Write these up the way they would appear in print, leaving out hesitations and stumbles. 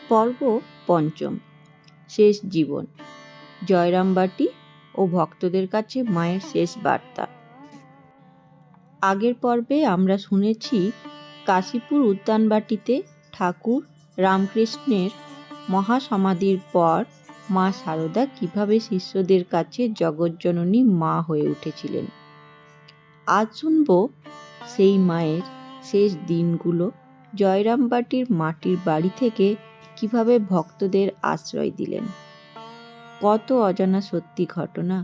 পর্ব পঞ্চম, শেষ জীবন। জয়রামবাটি ও ভক্তদের কাছে মায়ের শেষ বার্তা। আগের পর্বে আমরা শুনেছি কাশীপুর উদ্যানবাটিতে ঠাকুর রামকৃষ্ণের মহাসমাধির পর মা সারদা কিভাবে শিষ্যদের কাছে জগজ্জননী মা হয়ে উঠেছিলেন। আজ শুনব সেই মায়ের শেষ দিনগুলো জয়রামবাটির মাটির বাড়ি থেকে কিভাবে ভক্তদের আশ্রয় দিলেন। কত অজানা সত্যি ঘটনা,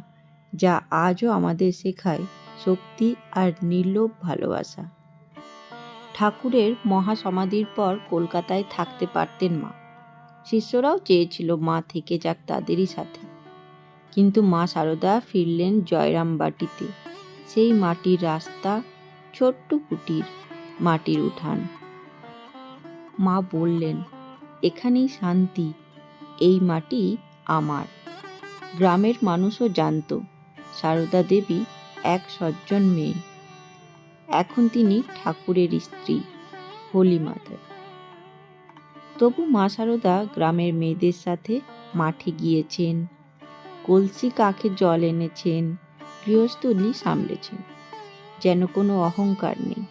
যা আজও আমাদের শেখায় শক্তি আর নির্লোভ ভালোবাসা। ঠাকুরের মহাসমাধির পর কলকাতায় থাকতে পারতেন মা। শিষ্যরাও চেয়েছিল মা থেকে যাক তাদেরই সাথে, কিন্তু মা সারদা ফিরলেন জয়রামবাটিতে। সেই মাটির রাস্তা, ছোট্ট কুটির, মাটির উঠান। মা বললেন, এখানেই শান্তি, এই মাটি আমার। গ্রামের মানুষও জানত সারদা দেবী এক সজ্জন মেয়ে। এখন তিনি ঠাকুরের স্ত্রী, হোলি মাদার। তবু মা সারদা গ্রামের মেয়েদের সাথে মাঠে গিয়েছেন, কলসি কাকে জল এনেছেন, গৃহস্থলী সামলেছেন, যেন কোনো অহংকার নেই।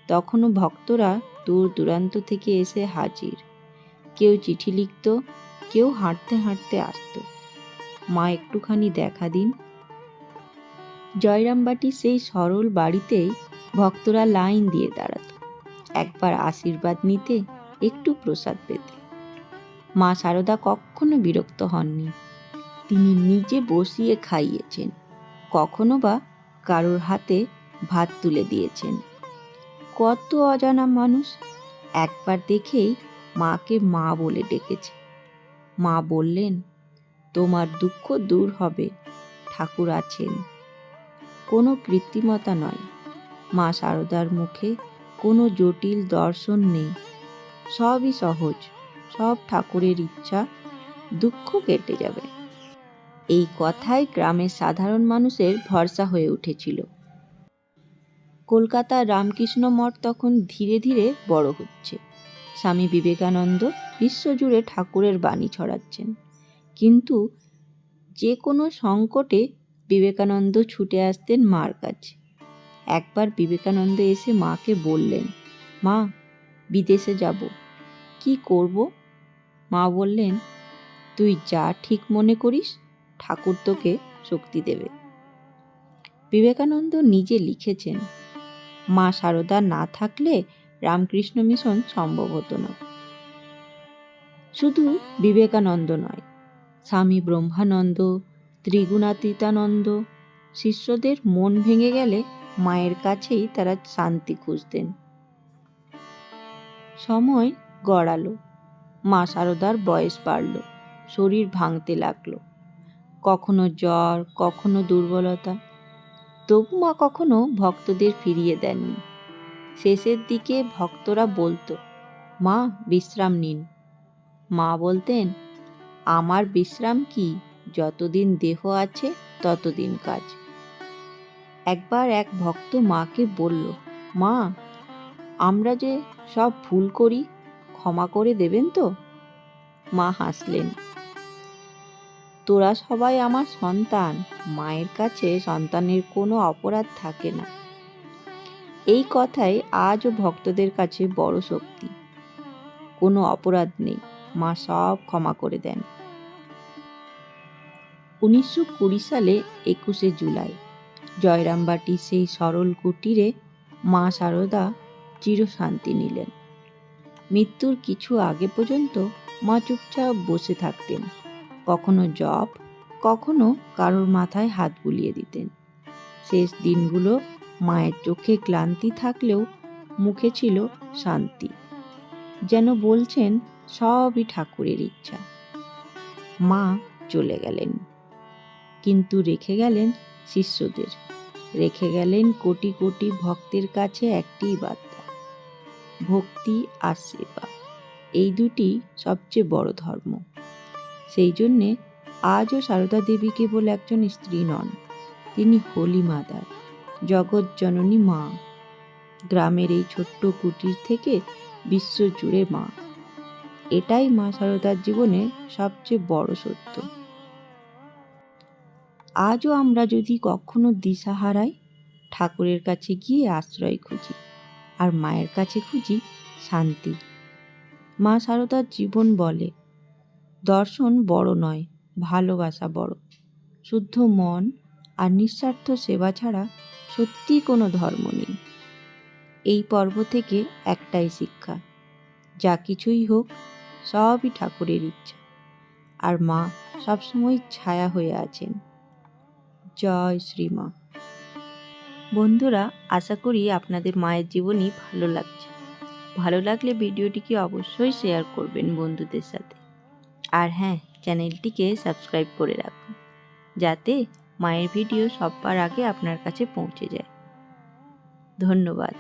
তখনও ভক্তরা দূর দূরান্ত থেকে এসে হাজির। কেউ চিঠি লিখত, কেউ হাঁটতে হাঁটতে আসত, মা একটুখানি দেখা দিন। জয়রামবাটির সেই সরল বাড়িতেই ভক্তরা লাইন দিয়ে দাঁড়াত, একবার আশীর্বাদ নিতে, একটু প্রসাদ পেতে। মা সারদা কখনো বিরক্ত হননি। তিনি নিজে বসিয়ে খাইয়েছেন, কখনো বা কারোর হাতে ভাত তুলে দিয়েছেন। কত অজানা মানুষ একবার দেখেই মাকে মা বলে ডেকেছে। মা বললেন, তোমার দুঃখ দূর হবে, ঠাকুর আছেন। কোনো কৃত্রিমতা নয়, মা সারদার মুখে কোনো জটিল দর্শন নেই, সবই সহজ, সব ঠাকুরের ইচ্ছা, দুঃখ কেটে যাবে। এই কথাই গ্রামের সাধারণ মানুষের ভরসা হয়ে উঠেছিল। কলকাতার রামকৃষ্ণ মঠ তখন ধীরে ধীরে বড় হচ্ছে। স্বামী বিবেকানন্দ বিশ্বজুড়ে ঠাকুরের বাণী ছড়াচ্ছেন। কিন্তু যে কোনো সংকটে বিবেকানন্দ ছুটে আসতেন মার কাছে। একবার বিবেকানন্দ এসে মাকে বললেন, মা, বিদেশে যাব, কি করব? মা বললেন, তুই যা ঠিক মনে করিস, ঠাকুর তোকে শক্তি দেবে। বিবেকানন্দ নিজে লিখেছেন, মা সারদা না থাকলে রামকৃষ্ণ মিশন সম্ভব হতো না। শুধু বিবেকানন্দ নয়, স্বামী ব্রহ্মানন্দ, ত্রিগুণাতীতানন্দ শিষ্যদের মন ভেঙে গেলে মায়ের কাছেই তারা শান্তি খুঁজতেন। সময় গড়ালো, মা সারদার বয়স বাড়ল, শরীর ভাঙতে লাগলো, কখনো জ্বর, কখনো দুর্বলতা। তবু মা কখনো ভক্তদের ফিরিয়ে দেননি। শেষের দিকে ভক্তরা বলতো, মা বিশ্রাম নিন। মা বলতেন, আমার বিশ্রাম কি, যতদিন দেহ আছে ততদিন কাজ। একবার এক ভক্ত মাকে বলল, মা, আমরা যে সব ভুল করি, ক্ষমা করে দেবেন তো? মা হাসলেন, তোরা সবাই আমার সন্তান, মায়ের কাছে সন্তানের কোনো অপরাধ থাকে না। এই কথাই আজও ভক্তদের কাছে বড় শক্তি। কোনো অপরাধ নেই, মা সব ক্ষমা করে দেন। 1920 সালে 21শে জুলাই জয়রামবাটির সেই সরল কুটিরে মা সারদা চিরশান্তি নিলেন। মৃত্যুর কিছু আগে পর্যন্ত মা চুপচাপ বসে থাকতেন, কখনো জপ, কখনো কারোর মাথায় হাত বুলিয়ে দিতেন। শেষ দিনগুলো মায়ের চোখে ক্লান্তি থাকলেও মুখে ছিল শান্তি, যেন বলছেন সবই ঠাকুরের ইচ্ছা। মা চলে গেলেন, কিন্তু রেখে গেলেন শিষ্যদের, রেখে গেলেন কোটি কোটি ভক্তের কাছে একটি বার্তা, ভক্তি আর সেবা, এই দুটি সবচেয়ে বড় ধর্ম। সেই জন্যে আজও সারদা দেবী কেবল একজন স্ত্রী নন, তিনি হোলি মাদার, জগজ্জননী মা। গ্রামের এই ছোট্ট কুটির থেকে বিশ্বজুড়ে মা। এটাই মা সারদার জীবনের সবচেয়ে বড় সত্য। আজও আমরা যদি কখনো দিশা হারাই, ঠাকুরের কাছে গিয়ে আশ্রয় খুঁজি, আর মায়ের কাছে খুঁজি শান্তি। মা সারদার জীবন বলে, দর্শন বড় নয়, ভালোবাসা বড়। শুদ্ধ মন আর নিঃস্বার্থ সেবা ছাড়া সত্যি কোনো ধর্ম নেই। এই পর্ব থেকে একটাই শিক্ষা, যা কিছুই হোক সবই ঠাকুরের ইচ্ছা, আর মা সবসময় ছায়া হয়ে আছেন। জয় শ্রীমা। বন্ধুরা, আশা করি আপনাদের মায়ের জীবনী ভালো লাগছে। ভালো লাগলে ভিডিওটিকে অবশ্যই শেয়ার করবেন বন্ধুদের সাথে। আর হ্যাঁ, চ্যানেলটিকে সাবস্ক্রাইব করে রাখুন, যাতে মায়ের ভিডিও সবার আগে আপনার কাছে পৌঁছে যায়। ধন্যবাদ।